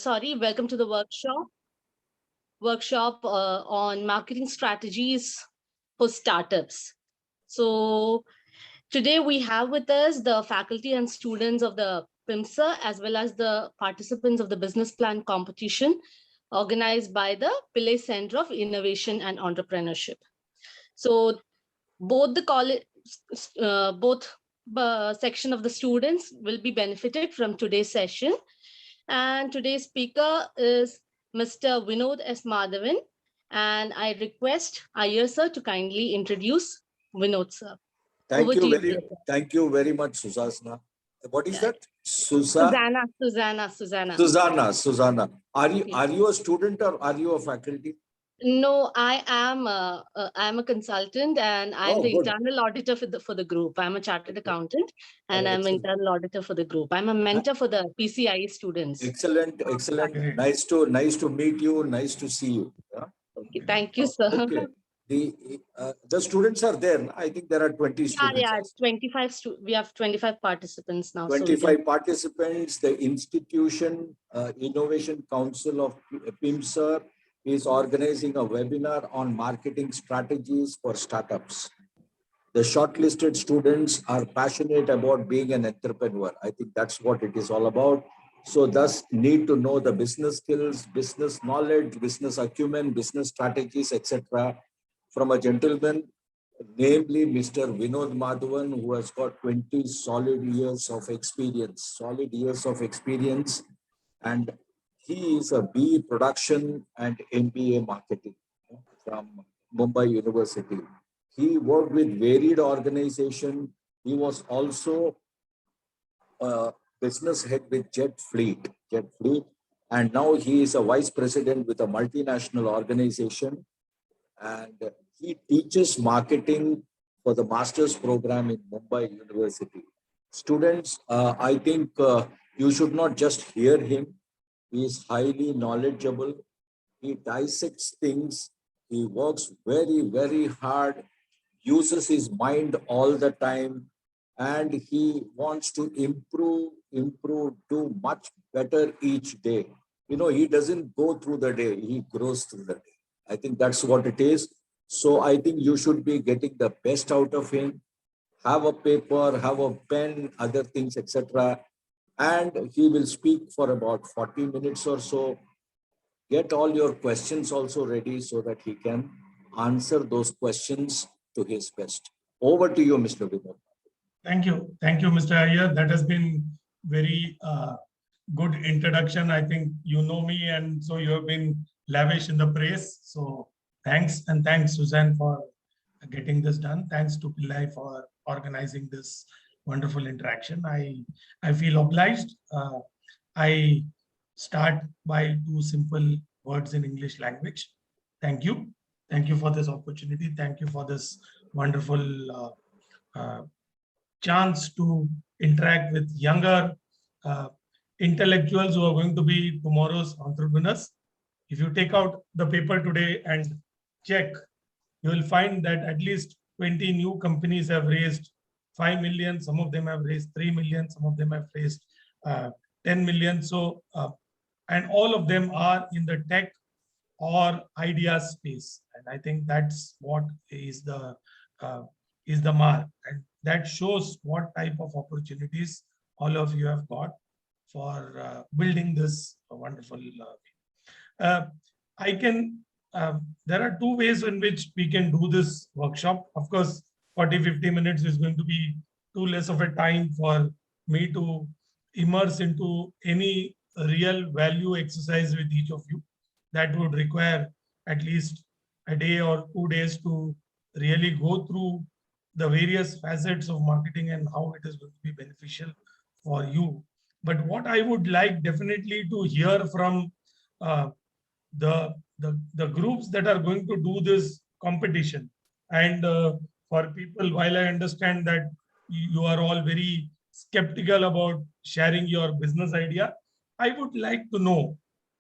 welcome to the workshop on marketing strategies for startups. So today we have with us the faculty and students of the PiMSR as well as the participants of the business plan competition organized by the Pillai Center of Innovation and Entrepreneurship. So both the college, section of the students will be benefited from today's session. And today's speaker is Mr. Vinod S. Madhavan. And I request Iyer sir to kindly introduce Vinod sir. Thank you very much, Susanna. What is that? Susanna. Are you a student or are you a faculty? No, I am I'm a consultant and I'm the internal auditor for the group. I'm a chartered accountant and I'm an internal auditor for the group. I'm a mentor for the PCI students. Excellent. Nice to meet you. Nice to see you. Yeah? Okay, thank you, sir. Okay. The students are there. I think there are 20 students. Yeah, it's 25. We have 25 participants now. 25 participants. The Institution Innovation Council of PiMSR is organizing a webinar on marketing strategies for startups. The shortlisted students are passionate about being an entrepreneur. I think that's what it is all about. So thus need to know the business skills, business knowledge, business acumen, business strategies, etc. from a gentleman, namely Mr. Vinod Madhavan, who has got 20 solid years of experience. And he is a BE production and MBA marketing from Mumbai University. He worked with varied organizations. He was also a business head with Jet Fleet. And now he is a vice president with a multinational organization. And he teaches marketing for the master's program in Mumbai University. Students, I think you should not just hear him. He is highly knowledgeable. He dissects things. He works very, very hard, uses his mind all the time, and he wants to improve, do much better each day. You know, he doesn't go through the day, he grows through the day. I think that's what it is. So I think you should be getting the best out of him. Have a paper, have a pen, other things, etc. And he will speak for about 40 minutes or so. Get all your questions also ready so that he can answer those questions to his best. Over to you, Mr. Vinod. Thank you, Mr. Iyer. That has been very good introduction. I think you know me, and so you have been lavish in the praise. So thanks, and thanks, Suzanne, for getting this done. Thanks to Pillai for organizing this wonderful interaction. I feel obliged. I start by 2 simple words in English language. Thank you. Thank you for this opportunity. Thank you for this wonderful chance to interact with younger intellectuals who are going to be tomorrow's entrepreneurs. If you take out the paper today and check, you will find that at least 20 new companies have raised 5 million. Some of them have raised 3 million. Some of them have raised 10 million. So, and all of them are in the tech or idea space. And I think that's what is the mark. And that shows what type of opportunities all of you have got for building this wonderful there are 2 ways in which we can do this workshop. Of course, 40-50 minutes is going to be too less of a time for me to immerse into any real value exercise with each of you. That would require at least a day or 2 days to really go through the various facets of marketing and how it is going to be beneficial for you. But what I would like definitely to hear from the groups that are going to do this competition, and for people, while I understand that you are all very skeptical about sharing your business idea, I would like to know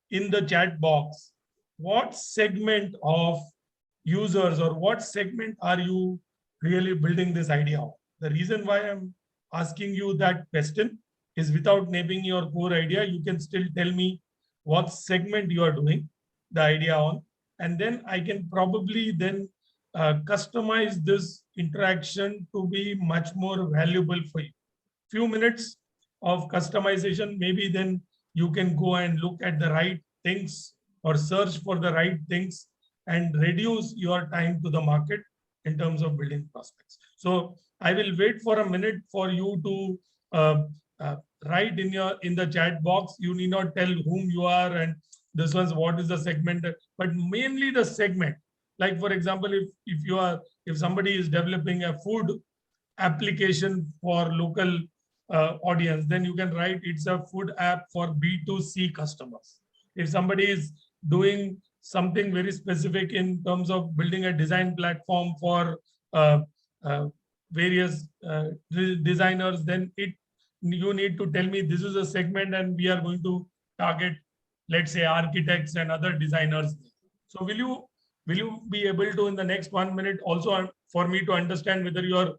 in the chat box, what segment of users or what segment are you really building this idea of? The reason why I'm asking you that question is, without naming your core idea, you can still tell me what segment you are doing the idea on, and then I can probably then customize this interaction to be much more valuable for you. Few minutes of customization, maybe then you can go and look at the right things or search for the right things and reduce your time to the market in terms of building prospects. So I will wait for a minute for you to uh, uh, write in the chat box. You need not tell whom you are and this one's what is the segment, but mainly the segment. Like for example, if somebody is developing a food application for local audience, then you can write it's a food app for B2C customers. If somebody is doing something very specific in terms of building a design platform for uh, uh, various designers, then you need to tell me this is a segment and we are going to target, let's say, architects and other designers. So will you be able to in the next 1 minute also for me to understand whether you are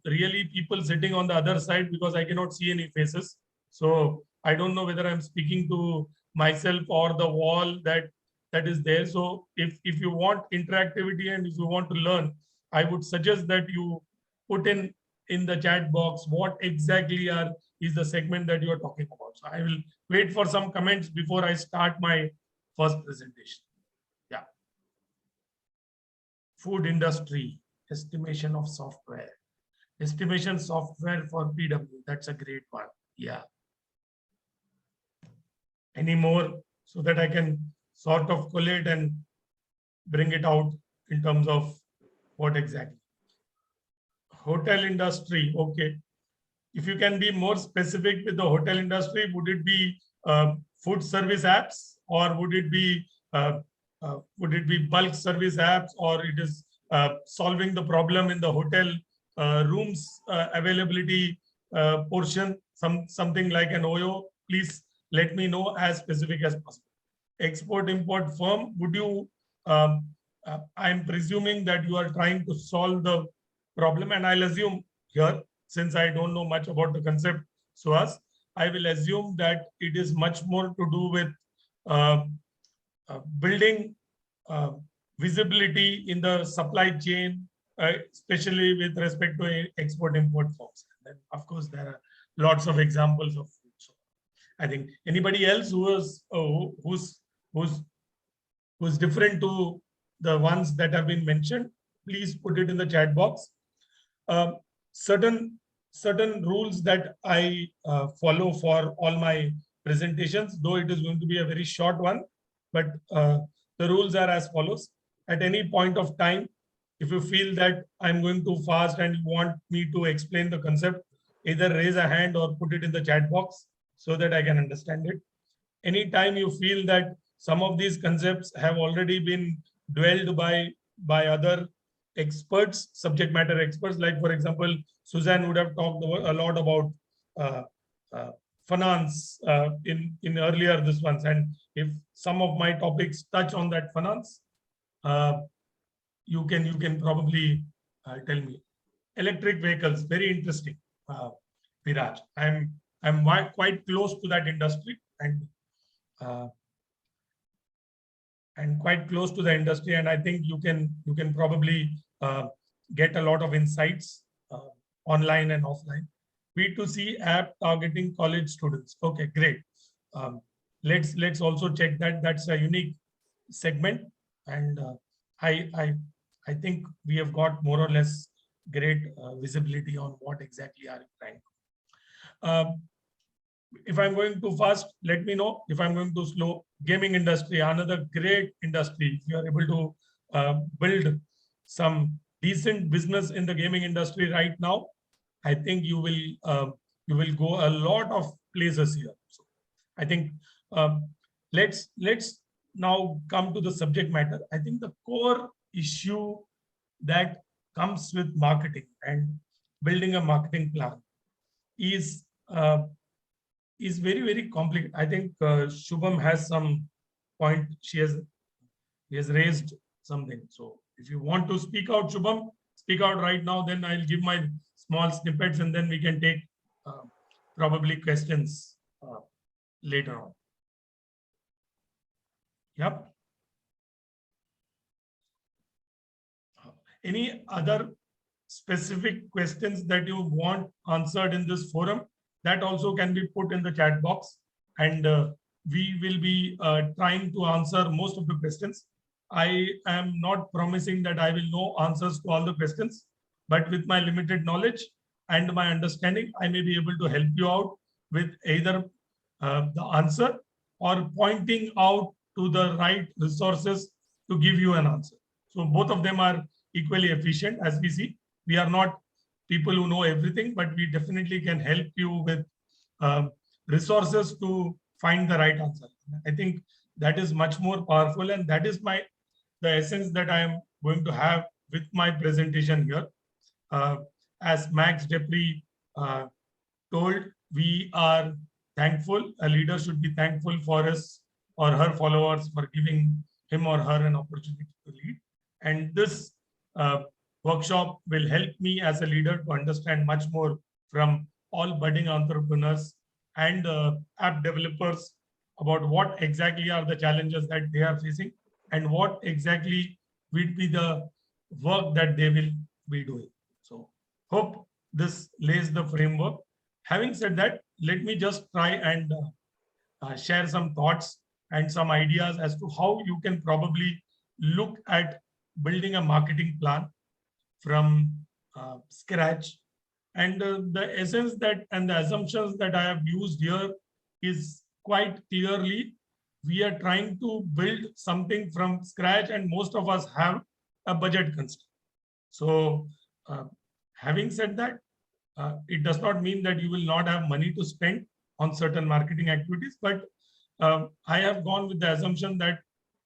really people sitting on the other side, because I cannot see any faces. So I don't know whether I'm speaking to myself or the wall that is there. So if you want interactivity and if you want to learn, I would suggest that you put in the chat box what exactly is the segment that you are talking about. So I will wait for some comments before I start my first presentation. Yeah. Food industry, estimation of software. Estimation software for PW. That's a great one. Yeah. Any more so that I can sort of collate and bring it out in terms of what exactly? Hotel industry. Okay. If you can be more specific with the hotel industry, would it be food service apps, or would it be bulk service apps, or it is solving the problem in the hotel rooms availability portion, something like an OYO? Please let me know as specific as possible. Export import firm, would you I'm presuming that you are trying to solve the problem, and I'll assume here, since I don't know much about the concept, Suhas, I will assume that it is much more to do with building visibility in the supply chain, especially with respect to export-import firms. And then, of course, there are lots of examples of food. So I think anybody else who's different to the ones that have been mentioned, please put it in the chat box. Certain rules that I follow for all my presentations, though it is going to be a very short one, but the rules are as follows. At any point of time, if you feel that I'm going too fast and you want me to explain the concept, either raise a hand or put it in the chat box so that I can understand it. Anytime you feel that some of these concepts have already been dwelled by other experts, subject matter experts, like for example, Suzanne would have talked a lot about finance in earlier this ones, and if some of my topics touch on that finance, you can probably tell me. Electric vehicles, very interesting, Viraj. I'm quite close to that industry and quite close to the industry, and I think you can probably get a lot of insights online and offline. B2C app targeting college students. Okay, great. Let's also check that. That's a unique segment, and I think we have got more or less great visibility on what exactly are you trying to. If I'm going too fast, let me know. If I'm going too slow, gaming industry, another great industry. If you are able to build some decent business in the gaming industry right now, I think you will go a lot of places here. So I think let's now come to the subject matter. I think the core issue that comes with marketing and building a marketing plan is very, very complicated. I think Shubham has some point. He has raised something. So if you want to speak out, Shubham, speak out right now. Then I'll give my small snippets, and then we can take probably questions later on. Yep. Any other specific questions that you want answered in this forum, that also can be put in the chat box, and we will be trying to answer most of the questions. I am not promising that I will know answers to all the questions, but with my limited knowledge and my understanding, I may be able to help you out with either the answer or pointing out to the right resources to give you an answer. So both of them are equally efficient. As we see, we are not people who know everything, but we definitely can help you with resources to find the right answer. I think that is much more powerful, and that is the essence that I am going to have with my presentation here. As Max Depre told, we are thankful. A leader should be thankful for his or her followers for giving him or her an opportunity to lead. And this workshop will help me as a leader to understand much more from all budding entrepreneurs and app developers about what exactly are the challenges that they are facing and what exactly will be the work that they will be doing. So hope this lays the framework. Having said that, let me just try and share some thoughts and some ideas as to how you can probably look at building a marketing plan from scratch. And the essence that and the assumptions that I have used here is quite clearly, we are trying to build something from scratch, and most of us have a budget constraint. So having said that, it does not mean that you will not have money to spend on certain marketing activities, but I have gone with the assumption that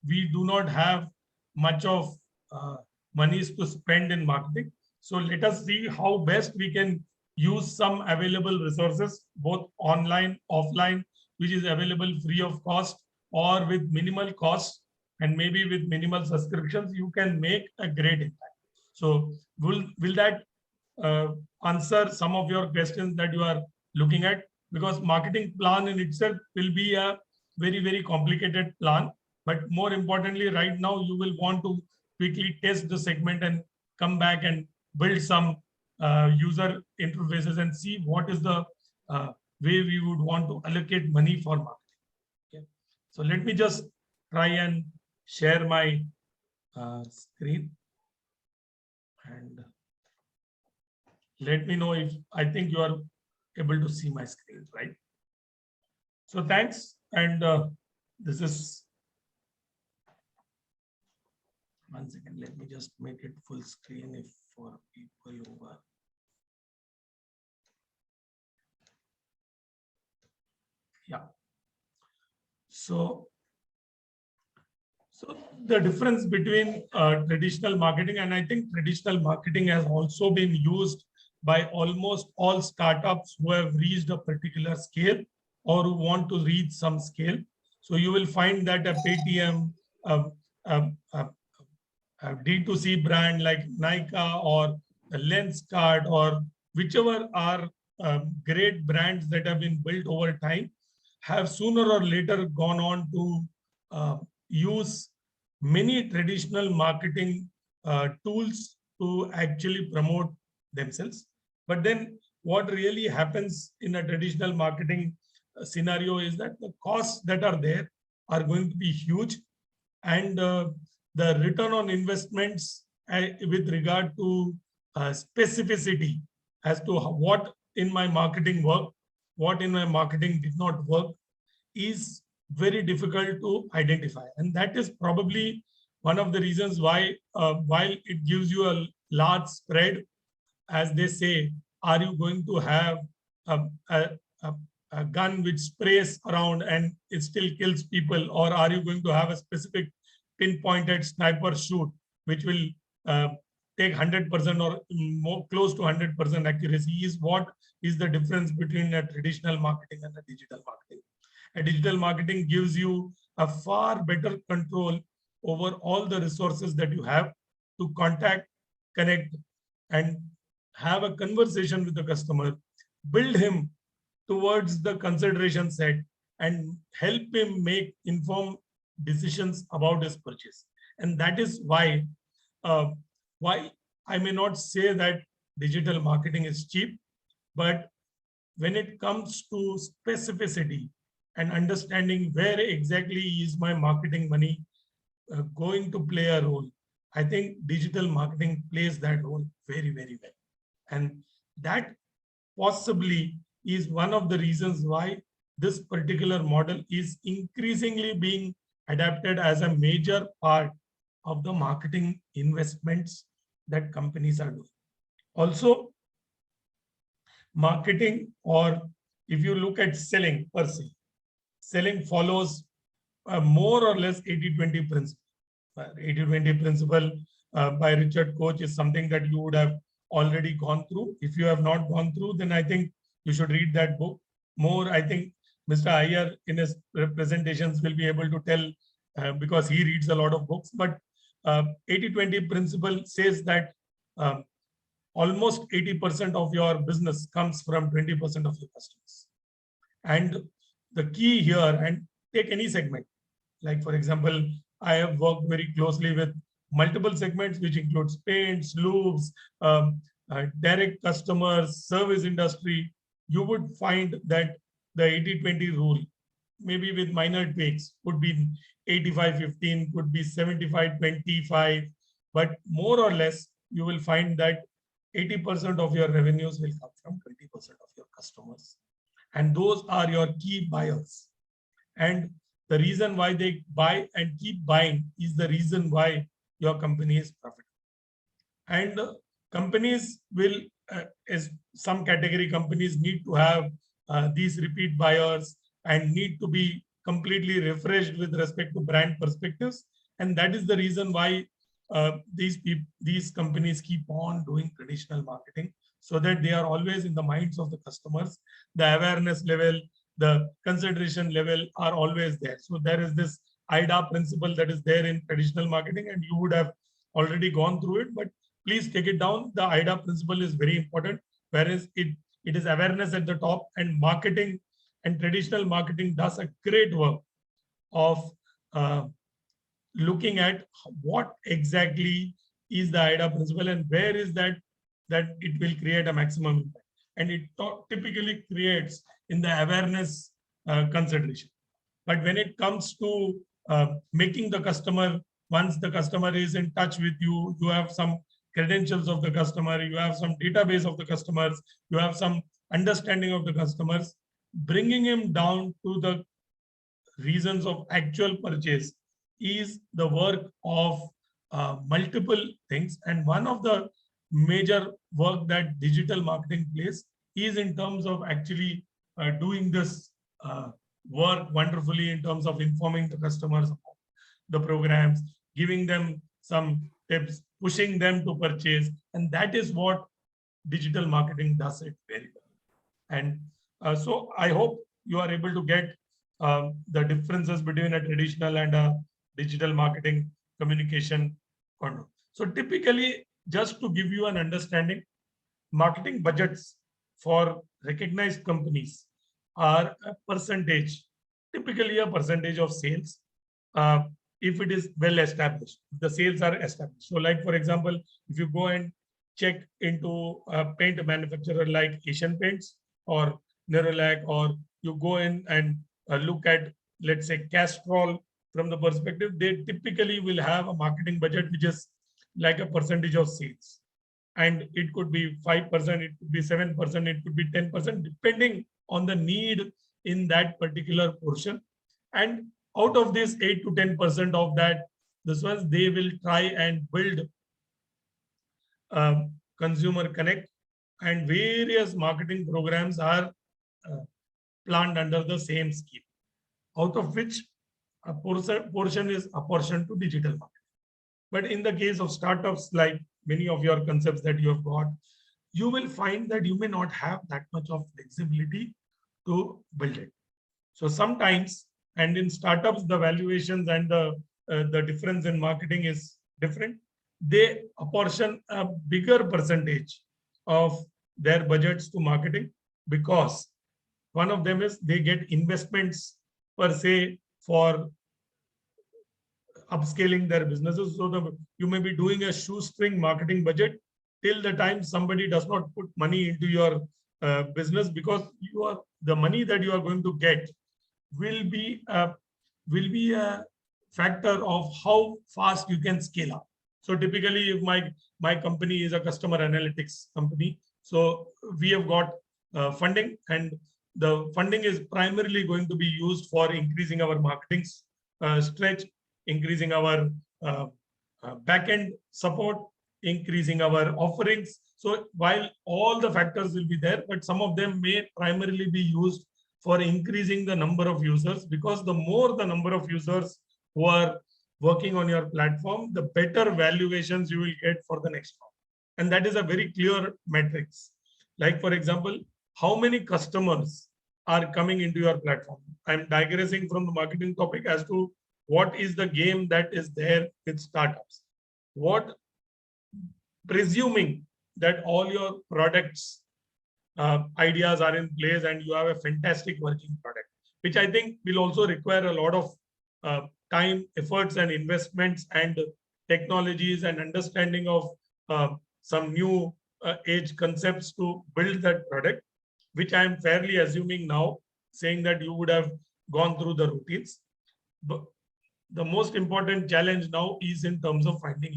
we do not have much of monies to spend in marketing. So let us see how best we can use some available resources, both online, offline, which is available free of cost or with minimal cost, and maybe with minimal subscriptions, you can make a great impact. So will that answer some of your questions that you are looking at? Because marketing plan in itself will be a very, very complicated plan. But more importantly, right now, you will want to quickly test the segment and come back and build some user interfaces and see what is the way we would want to allocate money for marketing. Okay. So let me just try and share my screen. And let me know if I think you are able to see my screen, right? So thanks. And this is, one second, let me just make it full screen if for people who are. Yeah. So the difference between traditional marketing, and I think traditional marketing has also been used by almost all startups who have reached a particular scale or who want to reach some scale. So you will find that a Paytm, a D2C brand like Nykaa or the Lenskart or whichever are great brands that have been built over time, have sooner or later gone on to use many traditional marketing tools to actually promote themselves. But then what really happens in a traditional marketing scenario is that the costs that are there are going to be huge, and the return on investments with regard to specificity as to what in my marketing worked, what in my marketing did not work, is very difficult to identify. And that is probably one of the reasons why, while it gives you a large spread, as they say, are you going to have a gun which sprays around and it still kills people, or are you going to have a specific pinpointed sniper shoot which will take 100% or more, close to 100% accuracy, is what is the difference between a traditional marketing and a digital marketing. A digital marketing gives you a far better control over all the resources that you have to contact, connect, and have a conversation with the customer, build him towards the consideration set, and help him make informed decisions about his purchase. And that is why I may not say that digital marketing is cheap, but when it comes to specificity and understanding where exactly is my marketing money going to play a role, I think digital marketing plays that role very, very well. And that possibly is one of the reasons why this particular model is increasingly being adapted as a major part of the marketing investments that companies are doing. Also, marketing, or if you look at selling per se, selling follows more or less 80-20 principle. 80-20 principle by Richard Koch is something that you would have already gone through. If you have not gone through, then I think you should read that book more. I think Mr. Iyer in his presentations will be able to tell because he reads a lot of books, but 80-20 principle says that almost 80% of your business comes from 20% of your customers. And the key here, and take any segment, like for example, I have worked very closely with multiple segments, which includes paints, lubes, direct customers, service industry. You would find that the 80-20 rule, maybe with minor tweaks, could be 85-15, could be 75-25, but more or less, you will find that 80% of your revenues will come from 20% of your customers. And those are your key buyers. And the reason why they buy and keep buying is the reason why your company is profitable. And companies will, as some category companies need to have these repeat buyers and need to be completely refreshed with respect to brand perspectives. And that is the reason why these companies keep on doing traditional marketing, so that they are always in the minds of the customers. The awareness level, the consideration level are always there. So there is this IDA principle that is there in traditional marketing, and you would have already gone through it, but please take it down. The IDA principle is very important, whereas it is awareness at the top, and marketing and traditional marketing does a great work of looking at what exactly is the IDA principle and where is that it will create a maximum impact. And it typically creates in the awareness consideration. But when it comes to making the customer, once the customer is in touch with you, you have some credentials of the customer, you have some database of the customers, you have some understanding of the customers, bringing him down to the reasons of actual purchase is the work of multiple things. And one of the major work that digital marketing plays is in terms of actually doing this work wonderfully in terms of informing the customers about the programs, giving them some tips, pushing them to purchase. And that is what digital marketing does it very well. And so I hope you are able to get the differences between a traditional and a digital marketing communication control. So typically, just to give you an understanding, marketing budgets for recognized companies are a percentage, typically a percentage of sales, if it is well established, the sales are established. So like, for example, if you go and check into a paint manufacturer like Asian Paints or Nerolac, or you go in and look at, let's say, Castrol, from the perspective, they typically will have a marketing budget which is like a percentage of sales. And it could be 5%, it could be 7%, it could be 10%, depending on the need in that particular portion. And out of this 8 to 10% of that, this ones they will try and build consumer connect, and various marketing programs are planned under the same scheme, out of which a portion is apportioned to digital marketing. But in the case of startups, like many of your concepts that you have got, you will find that you may not have that much of flexibility to build it. So sometimes, and in startups, the valuations and the difference in marketing is different. They apportion a bigger percentage of their budgets to marketing, because one of them is they get investments per se for upscaling their businesses. So you may be doing a shoestring marketing budget till the time somebody does not put money into your business, because the money that you are going to get will be a factor of how fast you can scale up. So typically, if my company is a customer analytics company, so we have got funding, and the funding is primarily going to be used for increasing our marketing stretch, increasing our backend support, increasing our offerings. So while all the factors will be there, but some of them may primarily be used for increasing the number of users, because the more the number of users who are working on your platform, the better valuations you will get for the next round. And that is a very clear metrics. Like, for example, how many customers are coming into your platform? I'm digressing from the marketing topic as to what is the game that is there with startups. Presuming that all your products ideas are in place and you have a fantastic working product, which I think will also require a lot of time, efforts, and investments, and technologies, and understanding of some new age concepts to build that product, which I am fairly assuming now, saying that you would have gone through the routines. But the most important challenge now is in terms of finding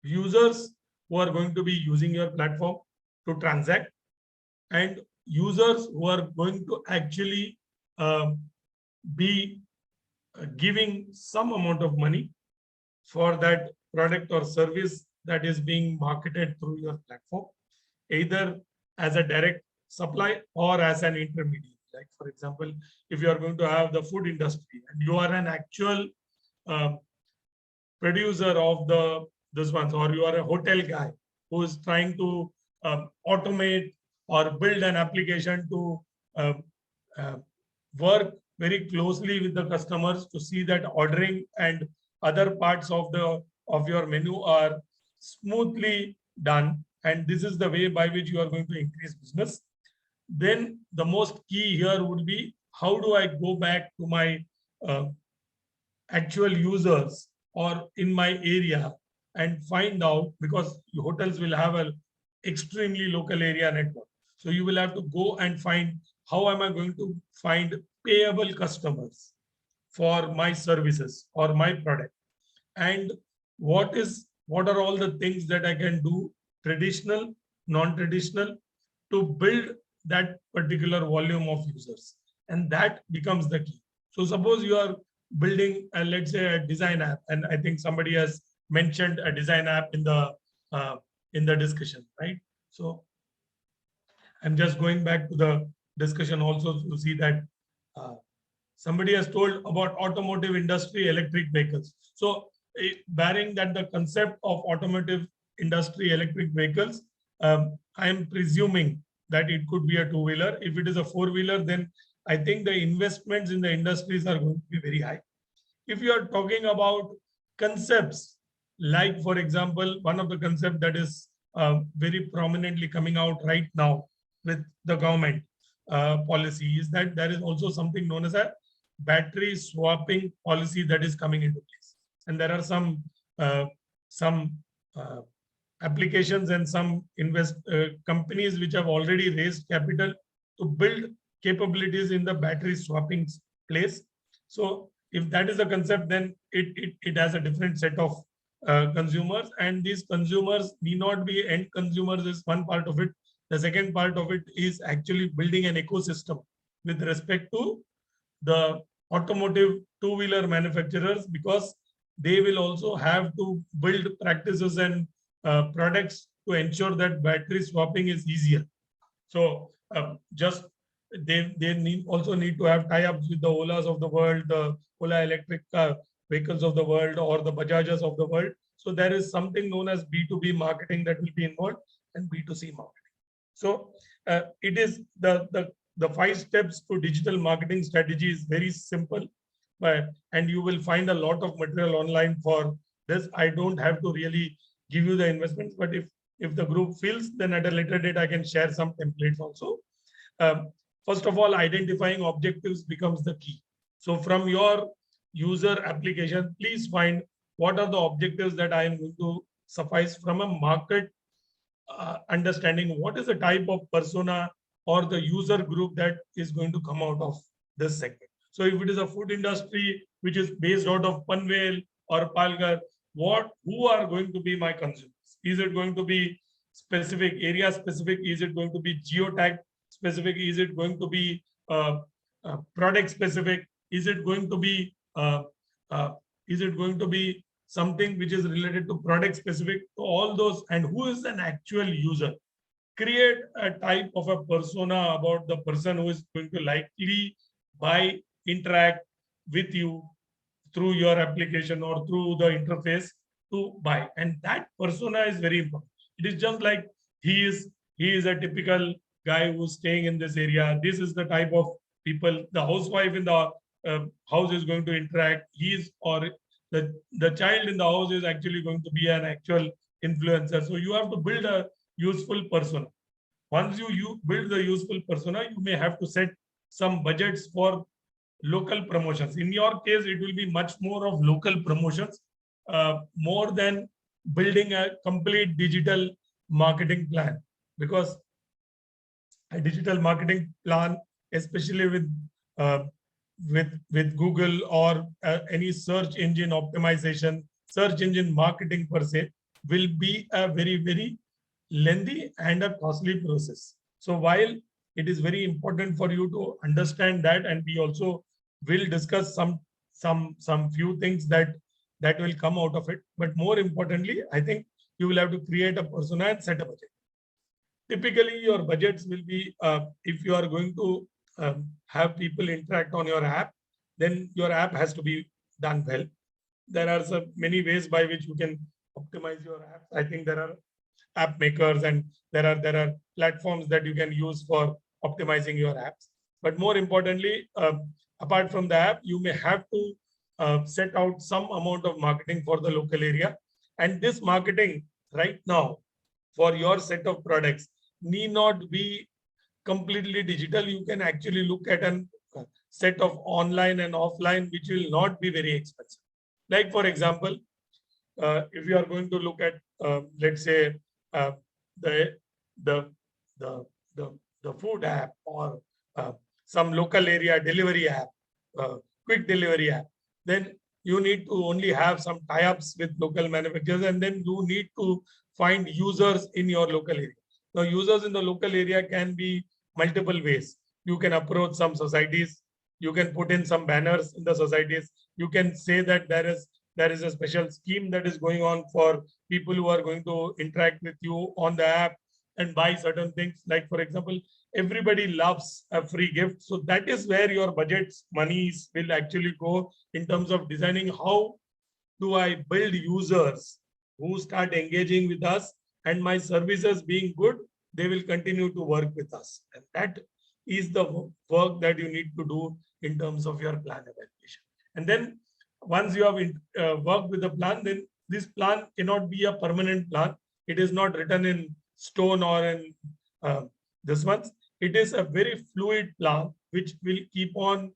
users who are going to be using your platform to transact, and users who are going to actually be giving some amount of money for that product or service that is being marketed through your platform, either as a direct supply or as an intermediary. Like, for example, if you are going to have the food industry and you are an actual producer of this ones, or you are a hotel guy who is trying to automate or build an application to work very closely with the customers to see that ordering and other parts of your menu are smoothly done, and this is the way by which you are going to increase business, then the most key here would be, how do I go back to my actual users or in my area and find out, because hotels will have an extremely local area network. So you will have to go and find, how am I going to find payable customers for my services or my product? And what are all the things that I can do, traditional, non-traditional, to build that particular volume of users? And that becomes the key. So suppose you are building, let's say, a design app, and I think somebody has mentioned a design app in the discussion, right? So I'm just going back to the discussion also to see that somebody has told about automotive industry, electric vehicles. So barring that the concept of automotive industry, electric vehicles, I am presuming that it could be a two-wheeler. If it is a four-wheeler, then I think the investments in the industries are going to be very high. If you are talking about concepts, like, for example, one of the concepts that is very prominently coming out right now with the government policy is that there is also something known as a battery swapping policy that is coming into place. And there are some applications and some companies which have already raised capital to build capabilities in the battery swapping place. So if that is a concept, then it has a different set of consumers, and these consumers need not be end consumers is one part of it. The second part of it is actually building an ecosystem with respect to the automotive two-wheeler manufacturers, because they will also have to build practices and products to ensure that battery swapping is easier. So they also need to have tie-ups with the Olas of the world, the Ola electric vehicles of the world, or the Bajajas of the world. So there is something known as B2B marketing that will be involved, and B2C marketing. So it is the 5 steps to digital marketing strategy is very simple, and you will find a lot of material online for this. I don't have to really give you the investments, but if the group feels, then at a later date I can share some templates also. First of all, identifying objectives becomes the key. So from your user application, please find what are the objectives that I am going to suffice from a market understanding. What is the type of persona or the user group that is going to come out of this segment? So if it is a food industry which is based out of Panvel or Palghar, who are going to be my consumers? Is it going to be specific, area specific? Is it going to be geotag specific? Is it going to be product specific? Is it going to be something which is related to product specific? All those, and who is an actual user? Create a type of a persona about the person who is going to likely buy, interact with you through your application or through the interface to buy. And that persona is very important. It is just like he is a typical guy who's staying in this area. This is the type of people the housewife in the house is going to interact. The child in the house is actually going to be an actual influencer. So you have to build a useful persona. Once you build the useful persona, you may have to set some budgets for local promotions. In your case, it will be much more of local promotions, more than building a complete digital marketing plan, because a digital marketing plan, especially with Google or any search engine optimization, search engine marketing per se, will be a very, very lengthy and a costly process. So while it is very important for you to understand that, and we also will discuss some few things that will come out of it, but more importantly, I think you will have to create a persona and set a budget. Typically, your budgets will be, if you are going to have people interact on your app, then your app has to be done well. There are so many ways by which you can optimize your apps. I think there are app makers and there are platforms that you can use for optimizing your apps. But more importantly, apart from the app, you may have to set out some amount of marketing for the local area. And this marketing right now for your set of products need not be completely digital. You can actually look at a set of online and offline, which will not be very expensive. Like, for example, if you are going to look at, let's say, the food app or some local area delivery app, quick delivery app, then you need to only have some tie-ups with local manufacturers, and then you need to find users in your local area. Now, users in the local area can be multiple ways. You can approach some societies. You can put in some banners in the societies. You can say that there is a special scheme that is going on for people who are going to interact with you on the app and buy certain things. Like, for example, everybody loves a free gift. So that is where your budget's monies will actually go in terms of designing how do I build users who start engaging with us, and my services being good, they will continue to work with us. And that is the work that you need to do in terms of your plan evaluation. And then once you have worked with the plan, then this plan cannot be a permanent plan. It is not written in stone or in this one. It is a very fluid plan which will keep on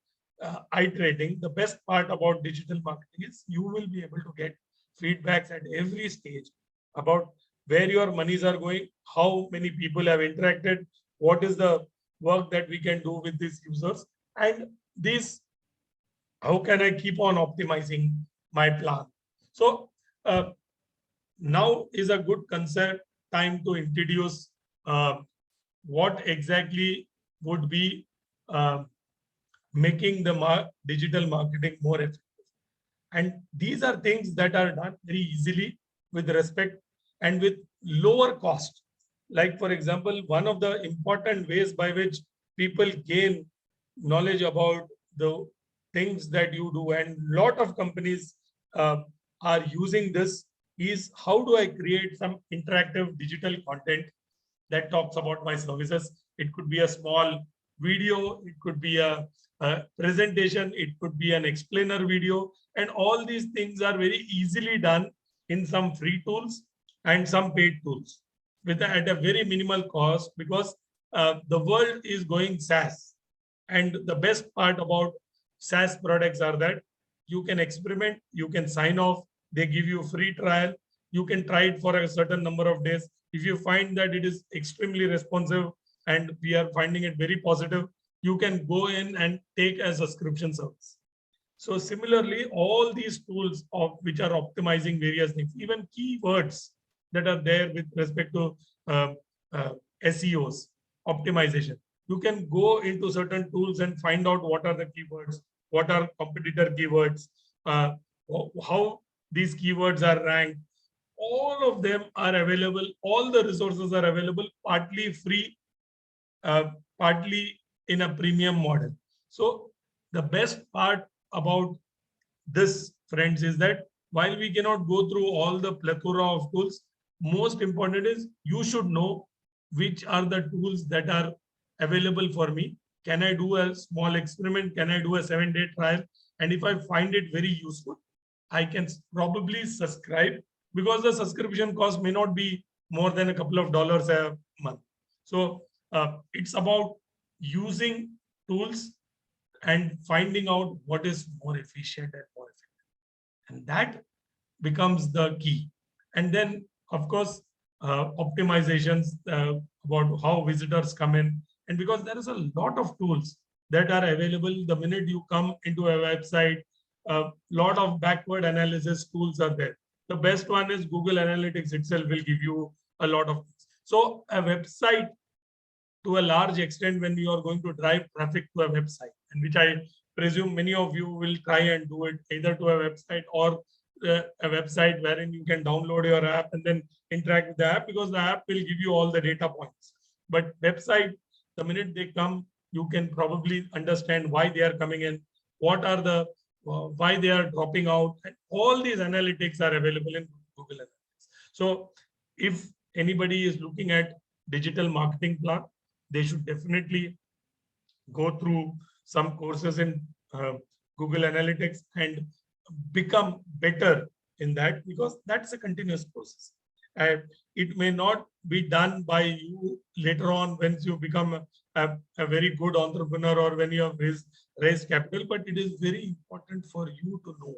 iterating. The best part about digital marketing is you will be able to get feedbacks at every stage about where your monies are going, how many people have interacted, what is the work that we can do with these users, and this, how can I keep on optimizing my plan. So now is a good concept time to introduce what exactly would be making the digital marketing more effective. And these are things that are done very easily with respect and with lower cost. Like, for example, one of the important ways by which people gain knowledge about the things that you do, and a lot of companies are using this, is how do I create some interactive digital content that talks about my services. It could be a small video, it could be a presentation, it could be an explainer video, and all these things are very easily done in some free tools and some paid tools at a very minimal cost, because the world is going SaaS. And the best part about SaaS products are that you can experiment, you can sign off, they give you free trial, you can try it for a certain number of days. If you find that it is extremely responsive and we are finding it very positive, you can go in and take a subscription service. So similarly, all these tools of which are optimizing various things, even keywords that are there with respect to uh, uh, SEOs, optimization. You can go into certain tools and find out what are the keywords, what are competitor keywords, uh, how these keywords are ranked. All of them are available. All the resources are available, partly free, uh, partly in a premium model. So the best part about this, friends, is that while we cannot go through all the plethora of tools, most important is you should know which are the tools that are available for me. Can I do a small experiment? Can I do a 7-day trial? And if I find it very useful, I can probably subscribe, because the subscription cost may not be more than a couple of dollars a month. So it's about using tools and finding out what is more efficient and more effective. And that becomes the key. And then, of course, optimizations about how visitors come in. And because there is a lot of tools that are available the minute you come into a website, a lot of backward analysis tools are there. The best one is Google Analytics itself will give you a lot of. So a website, to a large extent, when you are going to drive traffic to a website, and which I presume many of you will try and do it either to a website or a website wherein you can download your app and then interact with the app, because the app will give you all the data points. But website, the minute they come, you can probably understand why they are coming in, what are the why they are dropping out, and all these analytics are available in Google Analytics. So if anybody is looking at digital marketing plan, they should definitely go through some courses in Google Analytics and become better in that, because that's a continuous process. And it may not be done by you later on once you become a very good entrepreneur or when you have raised capital, but it is very important for you to know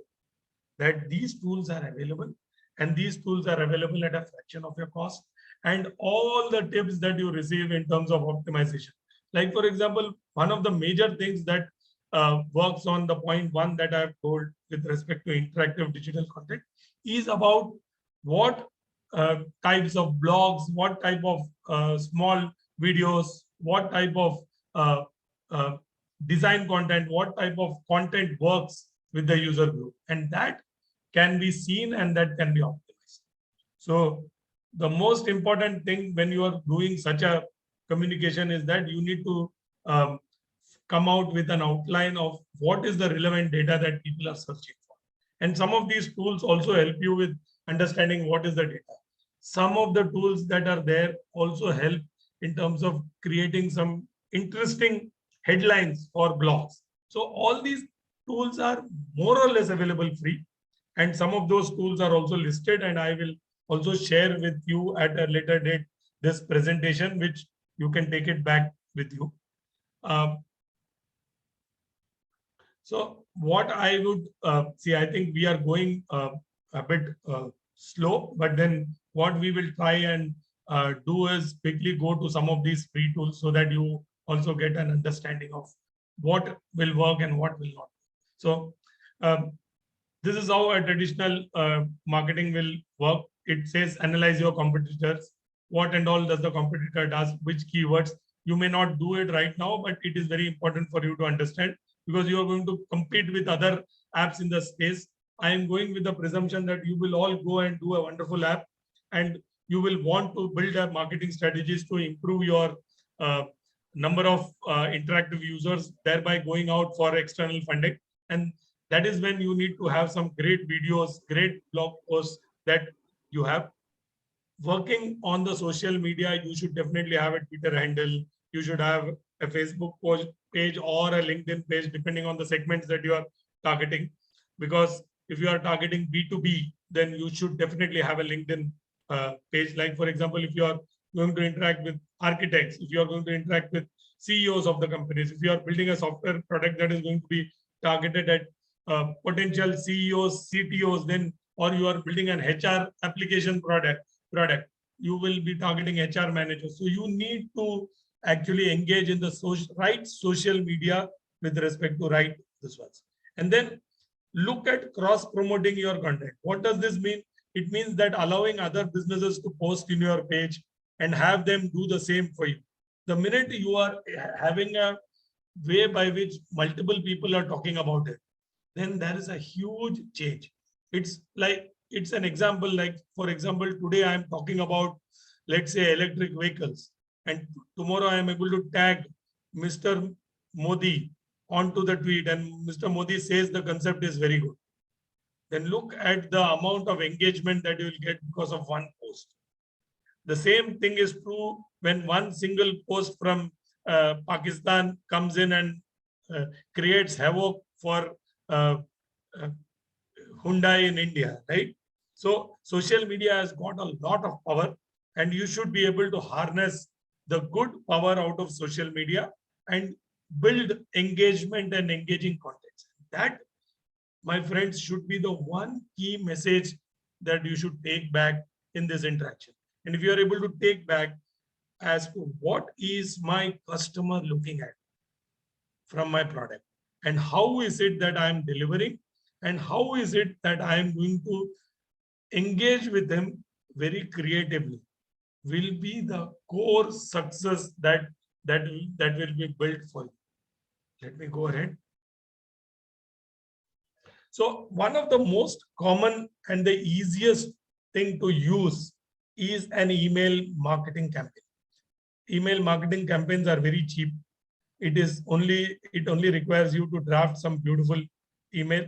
that these tools are available, and these tools are available at a fraction of your cost, and all the tips that you receive in terms of optimization. Like, for example, one of the major things that works on the point one that I've told with respect to interactive digital content is about what types of blogs, what type of small videos, what type of uh, uh, design content, what type of content works with the user group. And that can be seen and that can be optimized. So the most important thing when you are doing such a communication is that you need to come out with an outline of what is the relevant data that people are searching for. And some of these tools also help you with understanding what is the data. Some of the tools that are there also help in terms of creating some interesting headlines for blogs. So all these tools are more or less available free. And some of those tools are also listed, and I will also share with you at a later date this presentation, which you can take it back with you. So what I would see, I think we are going a bit slow, but then what we will try and do is quickly go to some of these free tools so that you also get an understanding of what will work and what will not. So this is how a traditional marketing will work. It says analyze your competitors. What and all does the competitor does, which keywords. You may not do it right now, but it is very important for you to understand, because you are going to compete with other apps in the space. I am going with the presumption that you will all go and do a wonderful app, and you will want to build a marketing strategies to improve your number of interactive users, thereby going out for external funding. And that is when you need to have some great videos, great blog posts that you have. Working on the social media, you should definitely have a Twitter handle. You should have a Facebook page or a LinkedIn page, depending on the segments that you are targeting. Because if you are targeting B2B, then you should definitely have a LinkedIn page. Like, for example, if you are going to interact with architects, if you are going to interact with CEOs of the companies, if you are building a software product that is going to be targeted at potential CEOs, CTOs, then, or you are building an HR application product, you will be targeting HR managers. So you need to actually engage in the right social media with respect to right this ones. And then look at cross promoting your content. What does this mean? It means that allowing other businesses to post in your page and have them do the same for you. The minute you are having a way by which multiple people are talking about it, then there is a huge change. It's an example, like, for example, today I am talking about, let's say, electric vehicles, and tomorrow I am able to tag Mr. Modi onto the tweet, and Mr. Modi says the concept is very good. Then look at the amount of engagement that you will get because of one post. The same thing is true when one single post from Pakistan comes in and creates havoc for Hyundai in India, right? So social media has got a lot of power, and you should be able to harness the good power out of social media and build engagement and engaging content. That, my friends, should be the one key message that you should take back in this interaction. And if you are able to take back as to what is my customer looking at from my product, and how is it that I am delivering, and how is it that I am going to engage with them very creatively, will be the core success that will be built for you. Let me go ahead. So one of the most common and the easiest thing to use is an email marketing campaign. Email marketing campaigns are very cheap. It only requires you to draft some beautiful email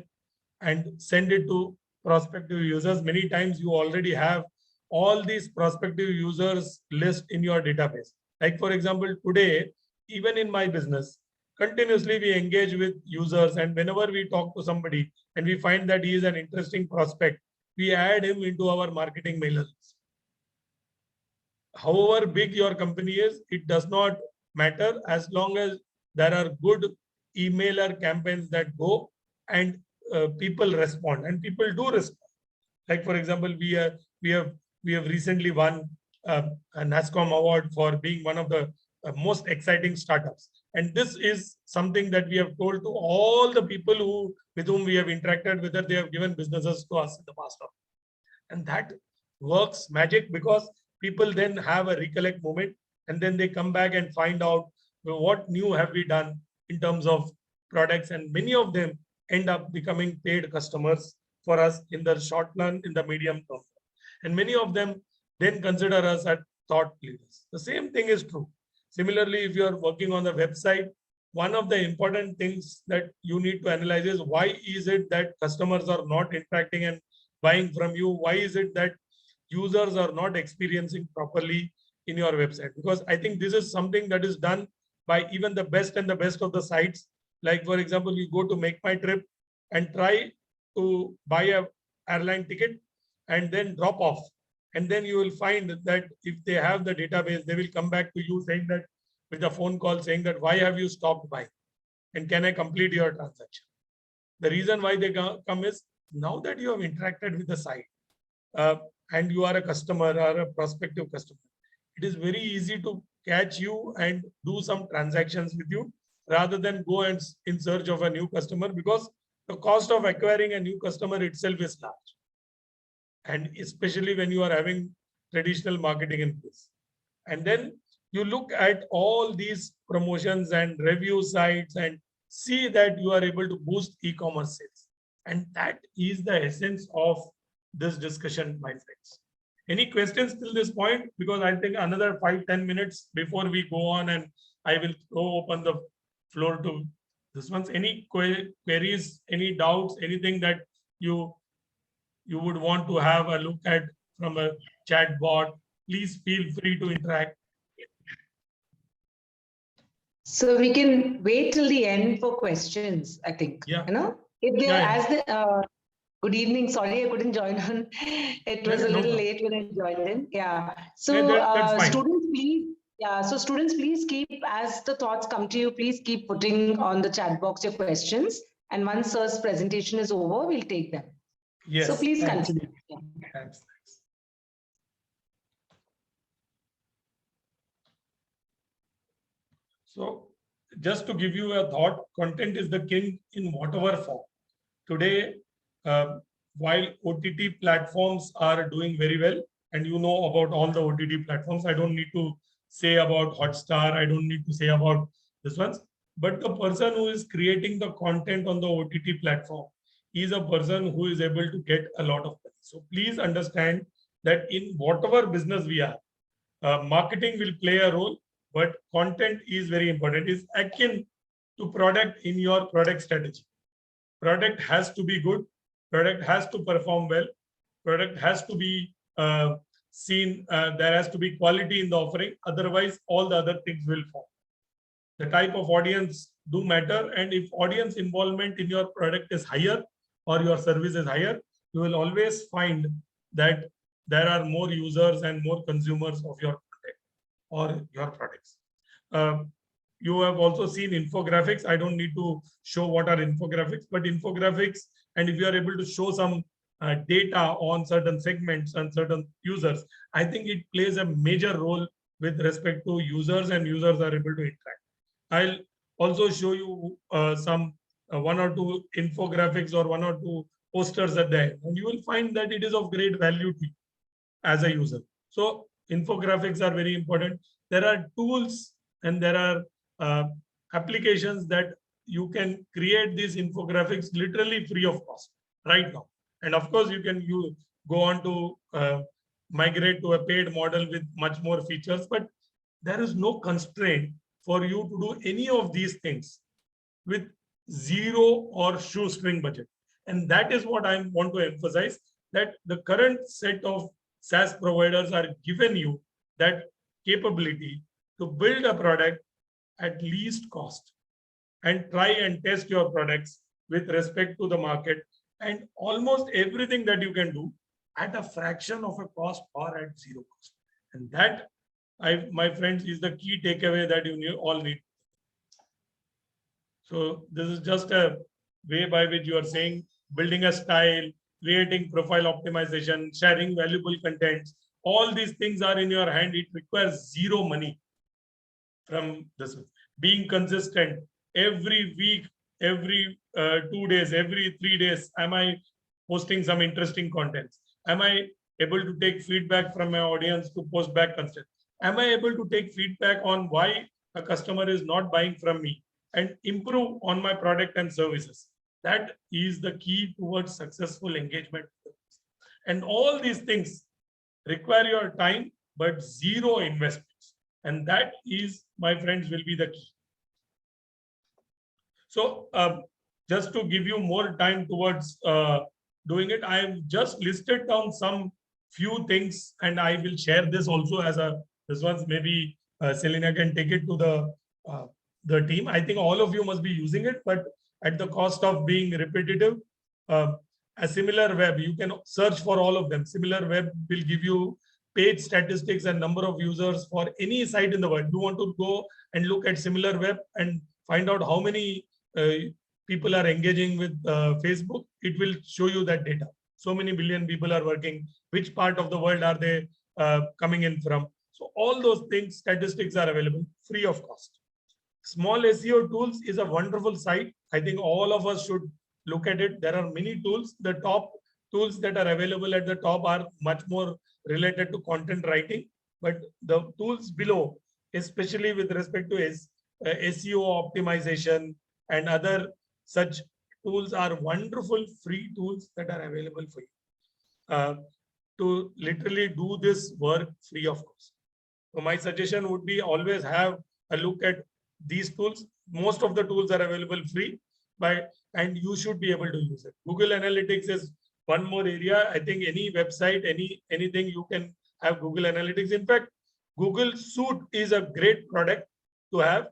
and send it to prospective users. Many times you already have all these prospective users list in your database. Like, for example, today, even in my business, continuously we engage with users, and whenever we talk to somebody and we find that he is an interesting prospect, we add him into our marketing mailer list. However big your company is, it does not matter as long as there are good emailer campaigns that go and people respond, and people do respond. Like, for example, we have recently won a NASCOM award for being one of the most exciting startups. And this is something that we have told to all the people with whom we have interacted, whether they have given businesses to us in the past. And that works magic, because people then have a recollect moment, and then they come back and find out, well, what new have we done in terms of products, and many of them end up becoming paid customers for us in the short run, in the medium term. And many of them then consider us as thought leaders. The same thing is true. Similarly, if you are working on the website, one of the important things that you need to analyze is, why is it that customers are not interacting and buying from you? Why is it that users are not experiencing properly in your website? Because I think this is something that is done by even the best and the best of the sites. Like, for example, you go to Make My Trip and try to buy a airline ticket and then drop off. And then you will find that if they have the database, they will come back to you saying that, with a phone call saying that, why have you stopped buying? And can I complete your transaction? The reason why they come is, now that you have interacted with the site and you are a customer or a prospective customer, it is very easy to catch you and do some transactions with you, rather than go and in search of a new customer, because the cost of acquiring a new customer itself is large. And especially when you are having traditional marketing in place. And then you look at all these promotions and review sites and see that you are able to boost e-commerce sales. And that is the essence of this discussion, my friends. Any questions till this point? Because I think another 5-10 minutes before we go on, and I will open the floor to this ones. Any queries, any doubts, anything that you would want to have a look at from a chat bot, please feel free to interact. So we can wait till the end for questions, I think. Yeah. You know, if they Yeah, yeah. good evening. Sorry, I couldn't join on. It was a little late when I joined in. Yeah. So that's fine. students, please. Yeah. So students, please keep, as the thoughts come to you, please keep putting on the chat box your questions. And once sir's presentation is over, we'll take them. Yes. So please thanks. continue. Thanks. So just to give you a thought, content is the king in whatever form. Today, while OTT platforms are doing very well, and you know about all the OTT platforms, I don't need to say about Hotstar, I don't need to say about this ones, but the person who is creating the content on the OTT platform is a person who is able to get a lot of money. So please understand that in whatever business we are, marketing will play a role, but content is very important. It's akin to product in your product strategy. Product has to be good, product has to perform well, product has to be seen, there has to be quality in the offering, otherwise all the other things will fall. The type of audience do matter, and if audience involvement in your product is higher or your service is higher, you will always find that there are more users and more consumers of your product or your products. You have also seen infographics. I don't need to show what are infographics, but infographics, and if you are able to show some data on certain segments and certain users, I think it plays a major role with respect to users, and users are able to interact. I'll also show you some one or two infographics or one or two posters at the end, and you will find that it is of great value to you as a user. So infographics are very important. There are tools and there are applications that you can create these infographics literally free of cost right now. And of course, you can go on to migrate to a paid model with much more features, but there is no constraint for you to do any of these things with zero or shoestring budget. And that is what I want to emphasize, that the current set of SaaS providers are given you that capability to build a product at least cost and try and test your products with respect to the market, and almost everything that you can do at a fraction of a cost or at zero cost. And that, my friends, is the key takeaway that you all need. So this is just a way by which you are saying, building a style, creating profile optimization, sharing valuable content. All these things are in your hand. It requires zero money from this. Being consistent every week, every 2 days, every 3 days. Am I posting some interesting content? Am I able to take feedback from my audience to post back content? Am I able to take feedback on why a customer is not buying from me and improve on my product and services? That is the key towards successful engagement. And all these things require your time, but zero investments. And that is, my friends, will be the key. So just to give you more time towards doing it, I have just listed down some few things, and I will share this also as this one's maybe Selena can take it to the team. I think all of you must be using it, but at the cost of being repetitive, a similar web, you can search for all of them. Similar web will give you page statistics and number of users for any site in the world. You want to go and look at similar web and find out how many people are engaging with Facebook. It will show you that data. So many billion people are working. Which part of the world are they coming in from? So all those things, statistics are available free of cost. Small SEO Tools is a wonderful site. I think all of us should look at it. There are many tools. The top tools that are available at the top are much more related to content writing, but the tools below, especially with respect to SEO optimization and other such tools, are wonderful free tools that are available for you to literally do this work free of cost. So my suggestion would be always have a look at these tools. Most of the tools are available free, and you should be able to use it. Google Analytics is one more area. I think any website, anything, you can have Google Analytics. In fact, Google Suite is a great product to have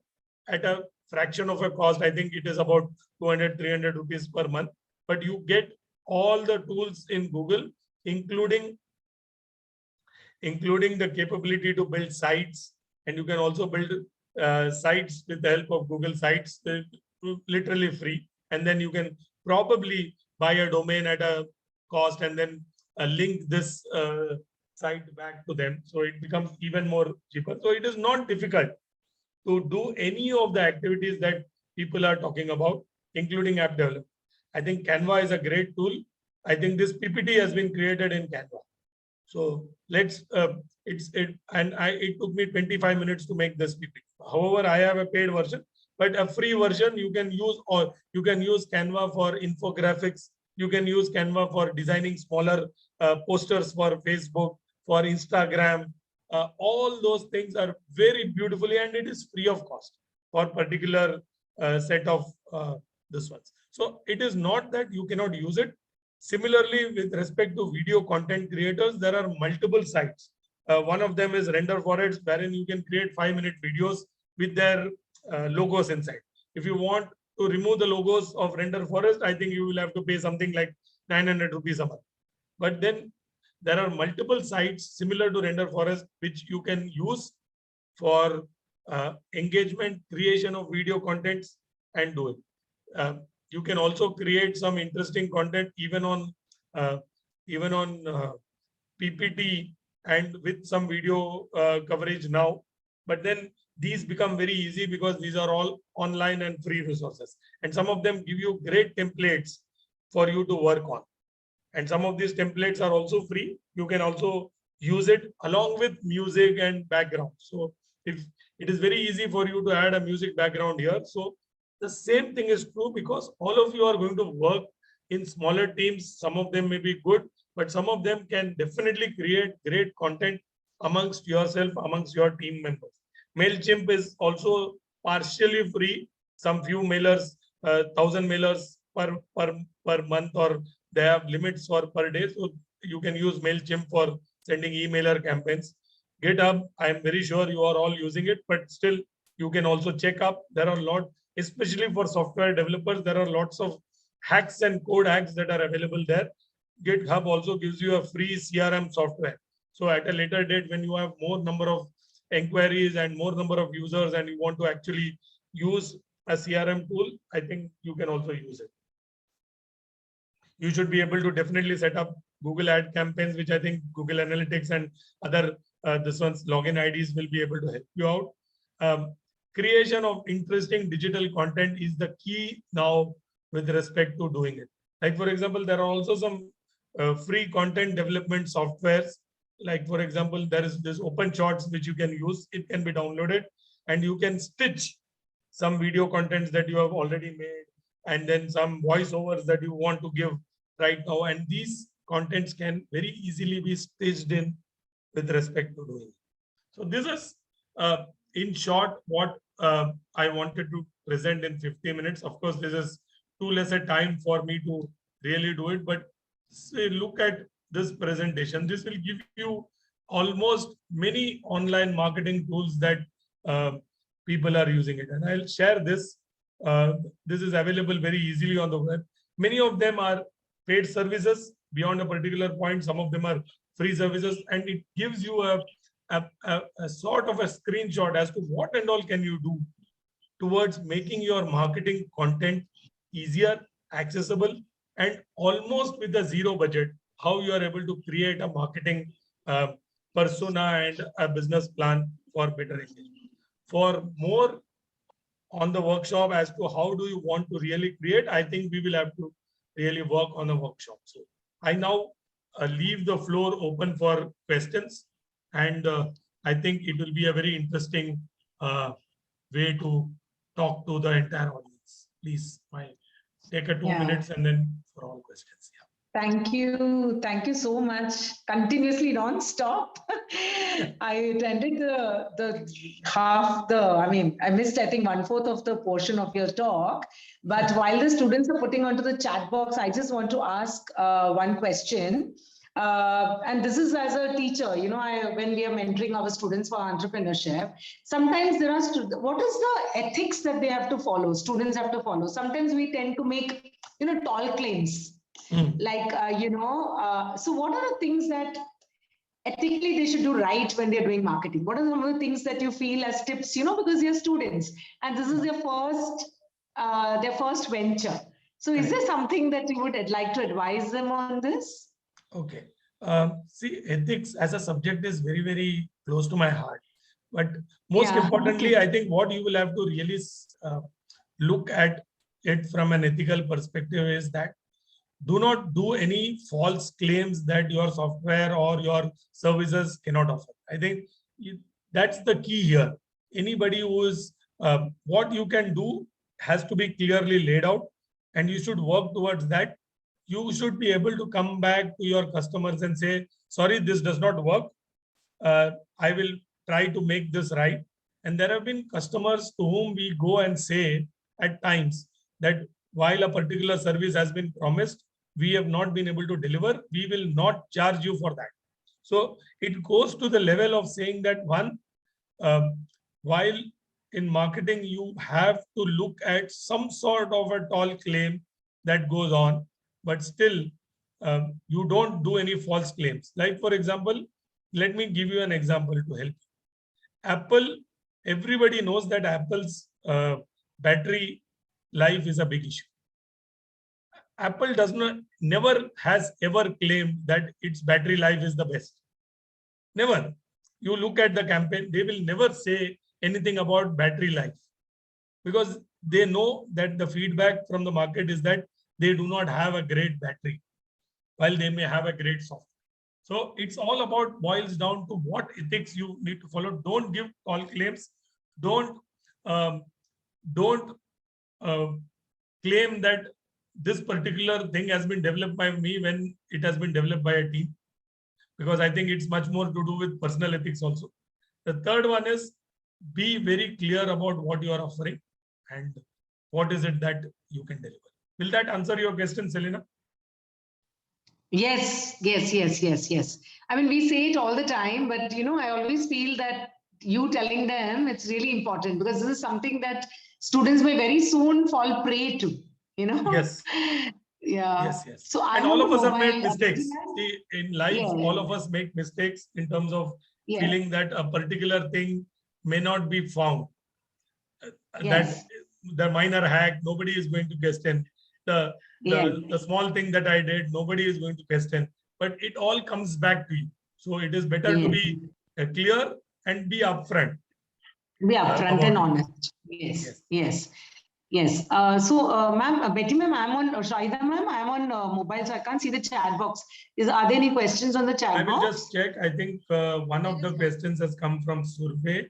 at a fraction of a cost. I think it is about 200, 300 rupees per month, but you get all the tools in Google, including the capability to build sites, and you can also build sites with the help of Google Sites, literally free. and then you can probably buy a domain at a cost and then link this site back to them. So it becomes even more cheaper. So it is not difficult to do any of the activities that people are talking about, including app development. I think Canva is a great tool. I think this PPT has been created in Canva. So let's, it took me 25 minutes to make this PPT. However, I have a paid version, but a free version you can use, or you can use Canva for infographics. You can use Canva for designing smaller posters for Facebook, for Instagram. All those things are very beautifully, and it is free of cost for particular set of this ones. So it is not that you cannot use it. Similarly, with respect to video content creators, there are multiple sites. One of them is Render Forest, wherein you can create 5-minute videos with their logos inside. If you want to remove the logos of Render Forest, I think you will have to pay something like 900 rupees a month. But then there are multiple sites similar to Render Forest, which you can use for engagement, creation of video contents, and do it. You can also create some interesting content even on PPT and with some video coverage now. But then these become very easy because these are all online and free resources. And some of them give you great templates for you to work on. And some of these templates are also free. You can also use it along with music and background. So if it is very easy for you to add a music background here. So the same thing is true because all of you are going to work in smaller teams. Some of them may be good, but some of them can definitely create great content amongst yourself, amongst your team members. MailChimp is also partially free. Some few mailers, 1,000 mailers per month, or they have limits for per day. So you can use MailChimp for sending emailer campaigns. GitHub, I am very sure you are all using it, but still you can also check up. There are a lot, especially for software developers, there are lots of hacks and code hacks that are available there. GitHub also gives you a free CRM software. So at a later date, when you have more number of inquiries and more number of users and you want to actually use a CRM tool, I think you can also use it. You should be able to definitely set up Google ad campaigns, which I think Google Analytics and other this one's login IDs will be able to help you out. Creation of interesting digital content is the key now with respect to doing it. Like, for example, there are also some free content development softwares. Like, for example, there is this OpenShots, which you can use. It can be downloaded and you can stitch some video contents that you have already made and then some voiceovers that you want to give right now. And these contents can very easily be stitched in with respect to doing it. So this is, in short, what I wanted to present in 50 minutes. Of course, this is too less a time for me to really do it, but say, look at this presentation. This will give you almost many online marketing tools that people are using it. And I'll share this. This is available very easily on the web. Many of them are paid services beyond a particular point. Some of them are free services, and it gives you a sort of a screenshot as to what and all can you do towards making your marketing content easier, accessible, and almost with a zero budget, how you are able to create a marketing persona and a business plan for better engagement. For more on the workshop as to how do you want to really create, I think we will have to really work on a workshop. So I now leave the floor open for questions, and I think it will be a very interesting way to talk to the entire audience. Please, take a 2 minutes and then for all questions. Yeah. Thank you. Thank you so much. Continuously non-stop. I attended I missed, I think, 1/4 of the portion of your talk. But while the students are putting onto the chat box, I just want to ask one question. And this is as a teacher, you know, when we are mentoring our students for entrepreneurship, sometimes there are, what is the ethics that they have to follow, students have to follow? Sometimes we tend to make, you know, tall claims. Like, so what are the things that ethically they should do right when they're doing marketing? What are some of the things that you feel as tips, you know, because they're students and this is their first venture. So is Correct. there something that you would like to advise them on this? Okay. See, ethics as a subject is very, very close to my heart. But most Yeah. importantly, I think what you will have to really look at it from an ethical perspective is that do not do any false claims that your software or your services cannot offer. I think that's the key here. Anybody who is, what you can do has to be clearly laid out, and you should work towards that. You should be able to come back to your customers and say, sorry, this does not work. I will try to make this right. And there have been customers to whom we go and say at times that while a particular service has been promised, we have not been able to deliver, we will not charge you for that. So it goes to the level of saying that one, while in marketing, you have to look at some sort of a tall claim that goes on, but still you don't do any false claims. Like, for example, let me give you an example to help. Apple, everybody knows that Apple's battery life is a big issue. Apple never has ever claimed that its battery life is the best. Never. You look at the campaign, they will never say anything about battery life because they know that the feedback from the market is that they do not have a great battery while they may have a great software. So it's all about boils down to what ethics you need to follow. Don't give false claims. Don't claim that this particular thing has been developed by me when it has been developed by a team, because I think it's much more to do with personal ethics also. The third one is be very clear about what you are offering and what is it that you can deliver. Will that answer your question, Selena? Yes. I mean, we say it all the time, but I always feel that you telling them it's really important because this is something that students may very soon fall prey to, Yes. Yeah. Yes. So And I'm all on of the us have made mobile. mistakes. See, in life, Yeah. all of us make mistakes in terms of Yeah. feeling that a particular thing may not be found. Yes. That the minor hack, nobody is going to question. The small thing that I did, nobody is going to question. But it all comes back to you. So it is better to be clear and be upfront. Be upfront and it. honest. Yes. So, ma'am, Betty ma'am, I'm on, Shahida ma'am, I'm on mobile, so I can't see the chat box. Are there any questions on the chat I will box? just check. I think one of the questions has come from Survey.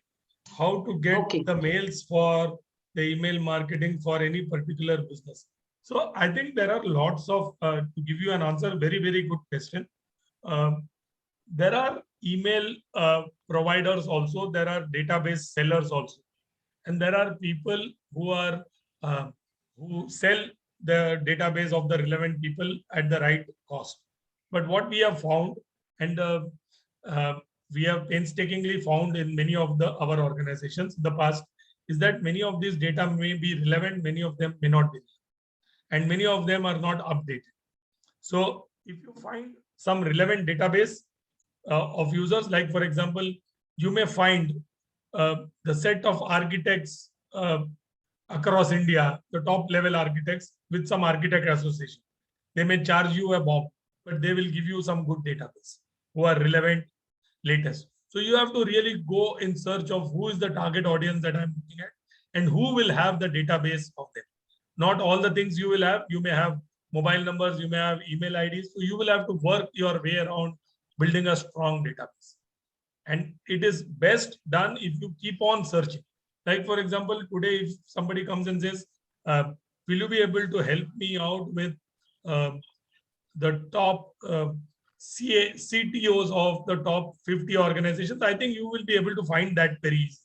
How to get the mails for the email marketing for any particular business. So I think there are lots of, to give you an answer, very, very good question. There are email providers also, there are database sellers also. And there are people who are who sell the database of the relevant people at the right cost. But what we have found, and we have painstakingly found in many of our organizations in the past, is that many of these data may be relevant, many of them may not be, and many of them are not updated. So if you find some relevant database of users, like for example, you may find the set of architects across India, the top level architects with some architect association. They may charge you a bomb, but they will give you some good database who are relevant, latest. So you have to really go in search of who is the target audience that I'm looking at and who will have the database of them. Not all the things you will have. You may have mobile numbers, you may have email IDs. So you will have to work your way around building a strong database. And it is best done if you keep on searching. Like, for example, today, if somebody comes and says, will you be able to help me out with the top CTOs of the top 50 organizations? I think you will be able to find that very easy.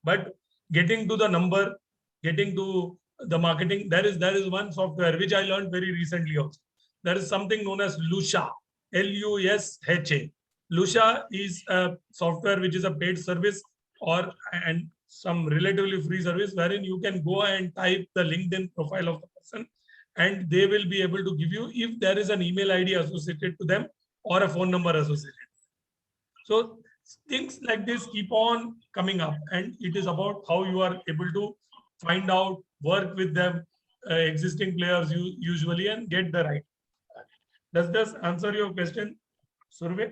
But getting to the number, getting to the marketing, there is one software which I learned very recently also. There is something known as Lusha, Lusha. Lusha is a software which is a paid service and some relatively free service wherein you can go and type the LinkedIn profile of the person and they will be able to give you if there is an email ID associated to them or a phone number associated. So things like this keep on coming up, and it is about how you are able to find out, work with them, existing players usually and get the right. Does this answer your question, Survey?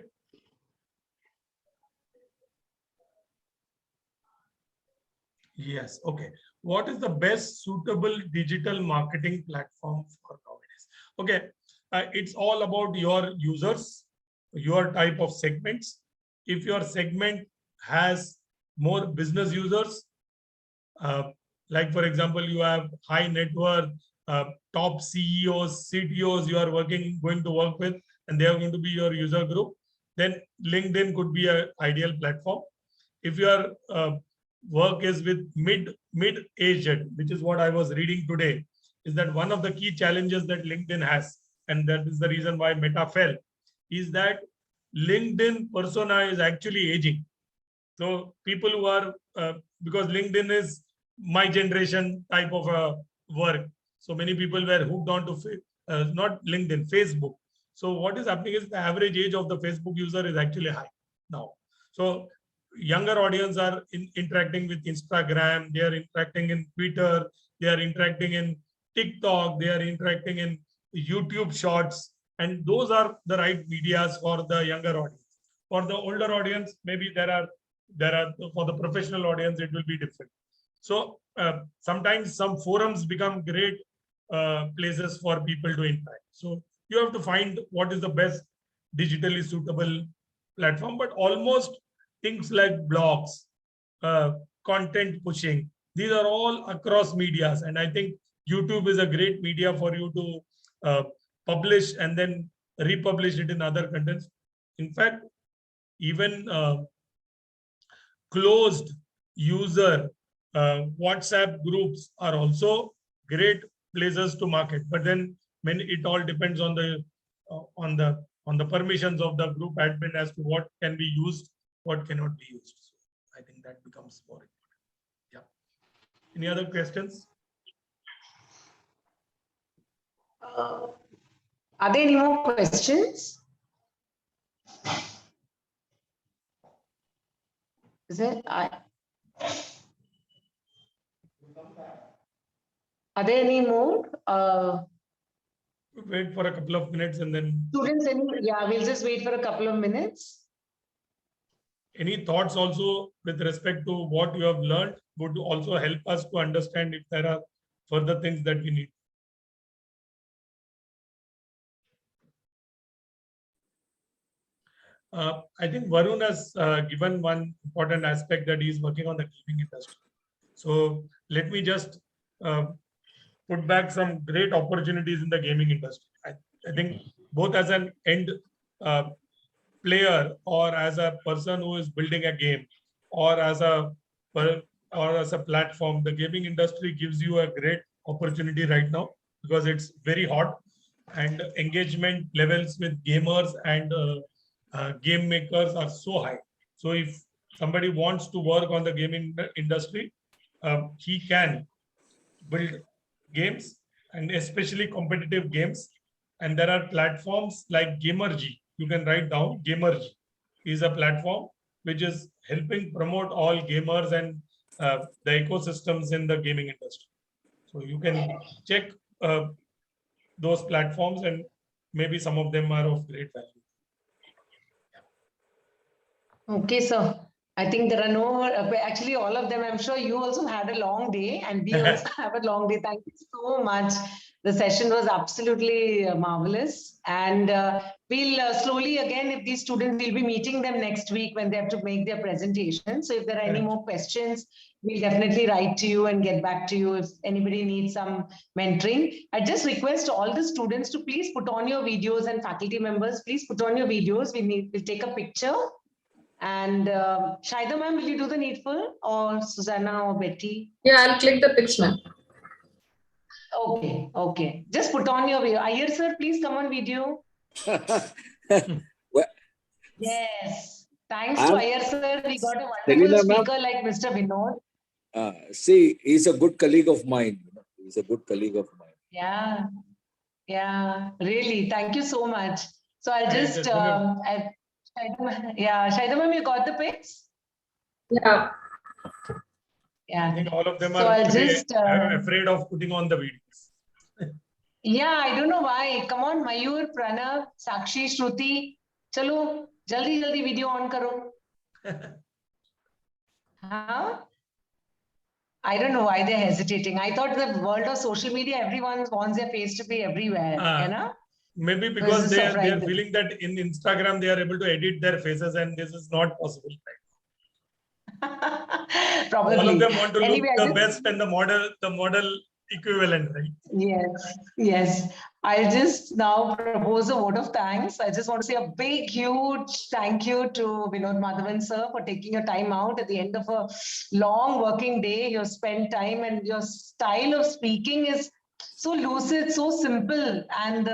Yes. Okay. What is the best suitable digital marketing platform for nowadays? Okay. It's all about your users, your type of segments. If your segment has more business users, uh, like for example, you have high net worth, top CEOs, CTOs you are going to work with, and they are going to be your user group, then LinkedIn could be an ideal platform. If your work is with mid-aged, which is what I was reading today, is that one of the key challenges that LinkedIn has, and that is the reason why Meta fell, is that LinkedIn persona is actually aging. So people who are, because LinkedIn is my generation type of work. So many people were hooked on to, not LinkedIn, Facebook. So what is happening is the average age of the Facebook user is actually high now. So younger audience are interacting with Instagram, they are interacting in Twitter, they are interacting in TikTok, they are interacting in YouTube shorts. And those are the right medias for the younger audience. For the older audience, maybe there are for the professional audience, it will be different. So sometimes some forums become great places for people to interact. So you have to find what is the best digitally suitable platform, but almost things like blogs, content pushing, these are all across medias. And I think YouTube is a great media for you to publish and then republish it in other contents. In fact, even closed user WhatsApp groups are also great places to market. But then when it all depends on the permissions of the group admin as to what can be used, what cannot be used. So I think that becomes more important. Yeah. Any other questions? Are there any more questions? Is it? Are there any more? Wait for a couple of minutes and then. Students, yeah, we'll just wait for a couple of minutes. Any thoughts also with respect to what you have learned would also help us to understand if there are further things that we need. I think Varun has given one important aspect, that he is working on the gaming industry. So let me just put back some great opportunities in the gaming industry. I think both as an end player or as a person who is building a game or as a platform, the gaming industry gives you a great opportunity right now because it's very hot and engagement levels with gamers and game makers are so high. So if somebody wants to work on the gaming industry, he can build games and especially competitive games. And there are platforms like Gamergy. You can write down Gamergy is a platform which is helping promote all gamers and the ecosystems in the gaming industry. So you can check those platforms and maybe some of them are of great value. Okay, so I think there are no, actually all of them, I'm sure you also had a long day and we also have a long day. Thank you so much. The session was absolutely marvelous. And we'll slowly again, if these students, we'll be meeting them next week when they have to make their presentation. So if there are any more questions, we'll definitely write to you and get back to you if anybody needs some mentoring. I just request all the students to please put on your videos, and faculty members, please put on your videos. We'll take a picture. And Shaida ma'am, will you do the needful, or Susanna or Betty? Yeah, I'll click the pics, ma'am. Okay, okay. Just put on your video. Iyer sir, please come on video. Well, Yes. Thanks to Iyer sir, we got a Selina, wonderful speaker like Mr. Vinod. see, he's a good colleague of mine. He's a good colleague of mine. Yeah, yeah, really. Thank you so much. So I'll just, Shaida ma'am, you got the pics? Yeah. Yeah. I think all of them So are I'll just, afraid of putting on the videos. Yeah, I don't know why. Come on, Mayur, Pranav, Sakshi, Shruti. Chalo, jaldi video on karo. Huh? I don't know why they're hesitating. I thought the world of social media, everyone wants their face to be everywhere. You know? Maybe So because it's they are surprising. feeling that in Instagram they are able to edit their faces and this is not possible. Probably. All of them want to look Anyway, the best and the model equivalent, right? Yes. I'll just now propose a vote of thanks. I just want to say a big, huge thank you to Vinod Madhavan sir for taking your time out at the end of a long working day. You spent time and your style of speaking is so lucid, so simple. And,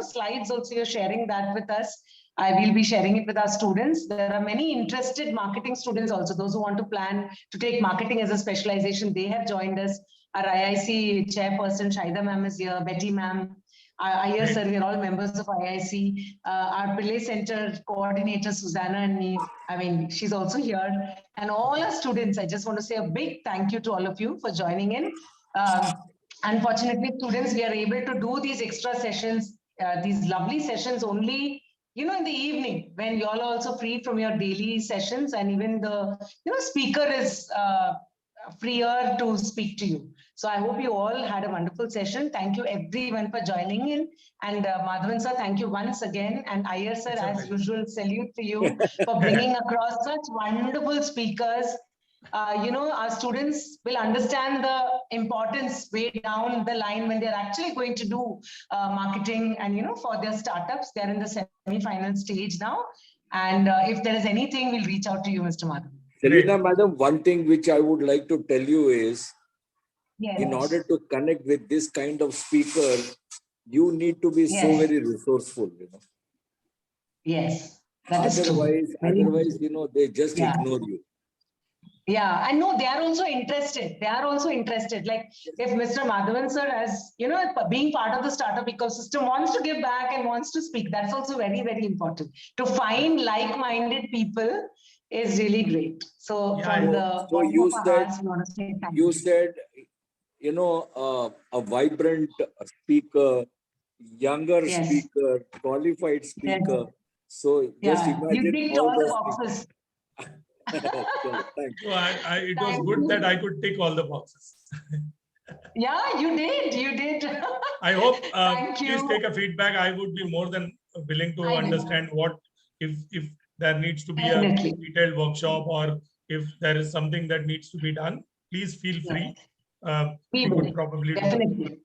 slides also, you're sharing that with us. I will be sharing it with our students. There are many interested marketing students also, those who want to plan to take marketing as a specialization. They have joined us. Our IIC chairperson, Shaida ma'am is here, Betty ma'am, Iyer sir, we're all members of IIC. Our Pillay Center coordinator, Susanna and me, I mean, she's also here. And all our students, I just want to say a big thank you to all of you for joining in. Unfortunately, students, we are able to do these extra sessions, these lovely sessions only in the evening when you all are also free from your daily sessions, and even the speaker is freer to speak to you. So I hope you all had a wonderful session. Thank you everyone for joining in. And Madhavan sir, thank you once again. And Iyer sir, as usual, salute to you for bringing across such wonderful speakers. Our students will understand the importance way down the line when they're actually going to do marketing and, for their startups. They're in the semi-final stage now. And if there is anything, we'll reach out to you, Mr. Madhavan. Selina madam, one thing which I would like to tell you is, Yes. in order to connect with this kind of speaker, you need to be so very resourceful, Yes, that is true. Otherwise, they just ignore you. Yeah, I know they are also interested. Like if Mr. Madhavan sir has, being part of the startup ecosystem, wants to give back and wants to speak, that's also very, very important. To find like-minded people is really great. So from the bottom of our hearts, we want to say thank you. You said, a vibrant speaker, younger speaker, qualified speaker. So just imagine you ticked all the boxes. Thank you. It was good that I could tick all the boxes. Yeah, you did. I hope, Thank please you. take a feedback. I would be more than willing to understand what, if there needs to be a detailed workshop or if there is something that needs to be done, please feel free. We could probably definitely do.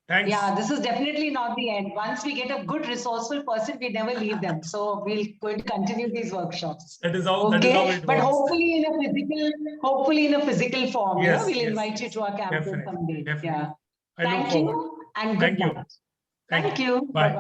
Thanks. Yeah, this is definitely not the end. Once we get a good resourceful person, we never leave them. So we're going to continue these workshops. That is how it works. But hopefully in a physical form. Yes, we'll invite you to our campus someday. Definitely. Yeah. I look Thank forward. you and good night. Thank you. Bye-bye.